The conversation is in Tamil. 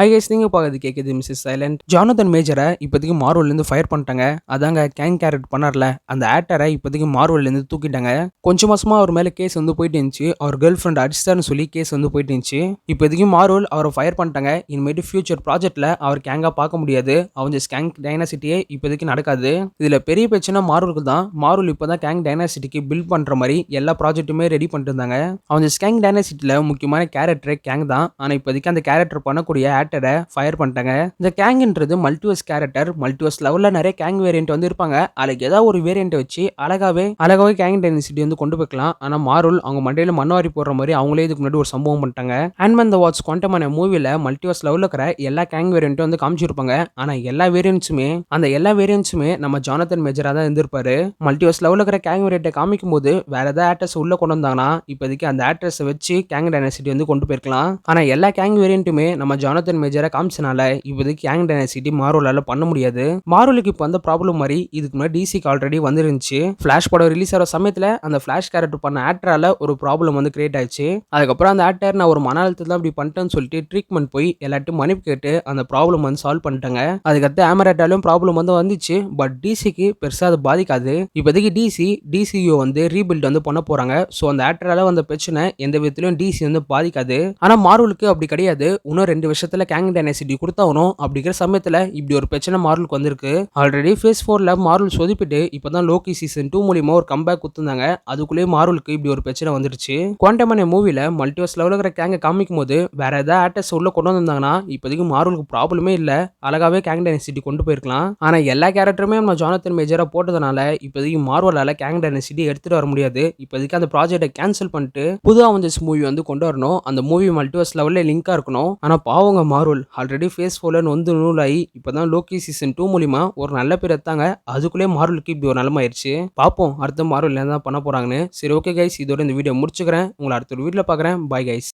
ஹாய் கைஸ், நீங்க பாக்குறது கேக்குது மிஸ்ஸஸ் சைலண்ட். ஜானதன் மேஜரை இப்போதைக்கு மார்வல்ல இருந்து ஃபயர் பண்ணிட்டாங்க. அதாங்க கேங் கேரக்டர் பண்ணார்ல அந்த ஆக்டரை இப்போதைக்கு மார்வல்ல இருந்து தூக்கிட்டாங்க. கொஞ்சம் மாசமா அவர் மேல கேஸ் வந்து போயிட்டு இருந்துச்சு. அவர் கேர்ள் ஃப்ரெண்ட் அடிச்சாருன்னு சொல்லி கேஸ் வந்து போயிட்டு இருந்துச்சு. இப்போதைக்கு மார்வல் அவரை ஃபயர் பண்ணிட்டாங்க. இனிமேட்டு ஃபியூச்சர் ப்ராஜெக்ட்ல அவர் கேங்கா பார்க்க முடியாது. அவங்க கேங் டைனாசிட்டியே இப்போதைக்கு நடக்காது. இதுல பெரிய பிரச்சனை மார்வலுக்கு தான். மார்வல் இப்போதான் கேங் டைனாசிட்டிக்கு பில்ட் பண்ற மாதிரி எல்லா ப்ராஜெக்ட்டுமே ரெடி பண்ணிட்டு இருந்தாங்க. அவங்க கேங் டைனாசிட்டில முக்கியமான கேரக்டர் கேங் தான். ஆனா இப்போதைக்கு அந்த கேரக்டர் பண்ணக்கூடிய ஆக்டரை ஃபயர் பண்ணிட்டாங்க. இந்த கேங்ன்றது மல்டிவர்ஸ் கேரக்டர். மல்டிவர்ஸ் லெவல்ல நிறைய கேங் வேரியன்ட் வந்து இருப்பாங்க. அதுக்கு ஏதாவது ஒரு வேரியன்ட் வச்சு அழகாவே கேங் டைனசிட்டி வந்து கொண்டு போய்க்கலாம். ஆனா மார்வல் அவங்க மண்டையில மண்ணவாரி போடுற மாதிரி அவங்களே இதுக்கு முன்னாடி ஒரு சம்பவம் பண்ணிட்டாங்க. ஆண்ட்மேன் தி வாட்ஸ் குவாண்டமான மூவில மல்டிவர்ஸ் லெவல்ல இருக்கிற எல்லா கேங் வேரியன்ட்டும் வந்து காமிச்சிருப்பாங்க. ஆனா எல்லா வேரியன்ட்ஸுமே நம்ம ஜானதன் மேஜரா தான் இருந்திருப்பாரு. மல்டிவர்ஸ் லெவல்ல இருக்கிற கேங் வேரியன்ட்டை காமிக்கும் போது வேற ஏதாவது ஆக்டர்ஸ் உள்ள கொண்டு வந்தாங்கன்னா இப்போதைக்கு அந்த ஆக்டர்ஸை வச்சு கேங் டைனசிட்டி வந்து கொண்டு போயிருக்கலாம். ஆனா எல்லா கேங் வேரியன்ட்டுமே நம்ம ஜானதன் மேஜரை காமிச்சனால இப்போதைக்கு கேங் டைனசிட்டி மார்வலால பண்ண முடியாது. மார்வலுக்கு இப்போ அந்த ப்ராப்ளம் மாதிரி இதுக்கு முன்னாடி டிசிக்கு ஆல்ரெடி வந்துருந்துச்சு. ஃபிளாஷ் படம் ரிலீஸ் ஆகிற சமயத்தில் அந்த ஃபிளாஷ் கேரக்டர் பண்ண ஆக்டரால ஒரு ப்ராப்ளம் வந்து கிரியேட் ஆயிடுச்சு. அதுக்கப்புறம் அந்த ஆக்டர் நான் ஒரு மன அழுத்தத்தில் அப்படி பண்ணிட்டேன்னு சொல்லிட்டு ட்ரீட்மெண்ட் போய் எல்லாத்தையும் மன்னிப்பு கேட்டு அந்த ப்ராப்ளம் வந்து சால்வ் பண்ணிட்டாங்க. அதுக்கடுத்து ஆமரேட்டாலும் ப்ராப்ளம் வந்து வந்துச்சு. பட் டிசிக்கு பெருசாக அது பாதிக்காது. இப்போதைக்கு டிசியோ வந்து ரீபில்ட் வந்து பண்ண போறாங்க. ஸோ அந்த ஆக்டரால வந்த பிரச்சனை எந்த விதத்திலும் டிசி வந்து பாதிக்காது. ஆனால் மார்வலுக்கு அப்படி கிடையாது. இன்னும் 2 வருஷத்துல கேங் டைனசிட்டி கொடுத்தாகணும். அப்படிங்கிற சமயத்துல இப்படி ஒரு பிரச்சனை மார்வலுக்கு வந்திருக்கு. ஆல்ரெடி ஃபேஸ் 4ல மார்வல் சொதிப்பிட்டு இப்பதான் லோக்கி சீசன் 2 மூலியமா ஒரு கம்பேக் கொடுத்திருந்தாங்க. அதுக்குள்ளேயே மார்வலுக்கு இப்படி ஒரு பிரச்சனை வந்துருச்சு. குவாண்டமான மூவில மல்டிவர்ஸ் லெவலில் இருக்கிற கேங்க காமிக்கும் போது வேற ஏதாவது ஆக்டர்ஸ் உள்ள கொண்டு வந்திருந்தாங்கன்னா இப்போதைக்கு மார்வலுக்கு ப்ராப்ளமே இல்லை. அழகாவே கேங் டைனசிட்டி கொண்டு போயிருக்கலாம். ஆனா எல்லா கேரக்டருமே நம்ம ஜானதன் மேஜரா போட்டதுனால இப்போதைக்கு மார்வலால கேங் டைனசிட்டி எடுத்துட்டு வர முடியாது. இப்போதைக்கு அந்த ப்ராஜெக்டை கேன்சல் பண்ணிட்டு புது அவெஞ்சர்ஸ் மூவி வந்து கொண்டு வரணும். அந்த மூவி மல்டிவர்ஸ் லெவலில் லிங்கா இருக்கணும். ஆனா பாவங்க மார்வல் ஆல்ரெடி ஃபேஸ் 4ல வந்து நூலாகி இப்போதான் லோக்கி சீசன் 2 மூலியமா ஒரு நல்ல பேர் எடுத்தாங்க. அதுக்குள்ளே மார்வலுக்கு இப்படி ஒரு நிலைமை ஆயிடுச்சு. பார்ப்போம் அடுத்த மார்வல் என்ன பண்ண போறாங்கன்னு. சரி, ஓகே கைஸ், இதோட இந்த வீடியோ முடிச்சுக்கிறேன். உங்களை அடுத்த ஒரு வீடியோல பார்க்குறேன். Bye guys.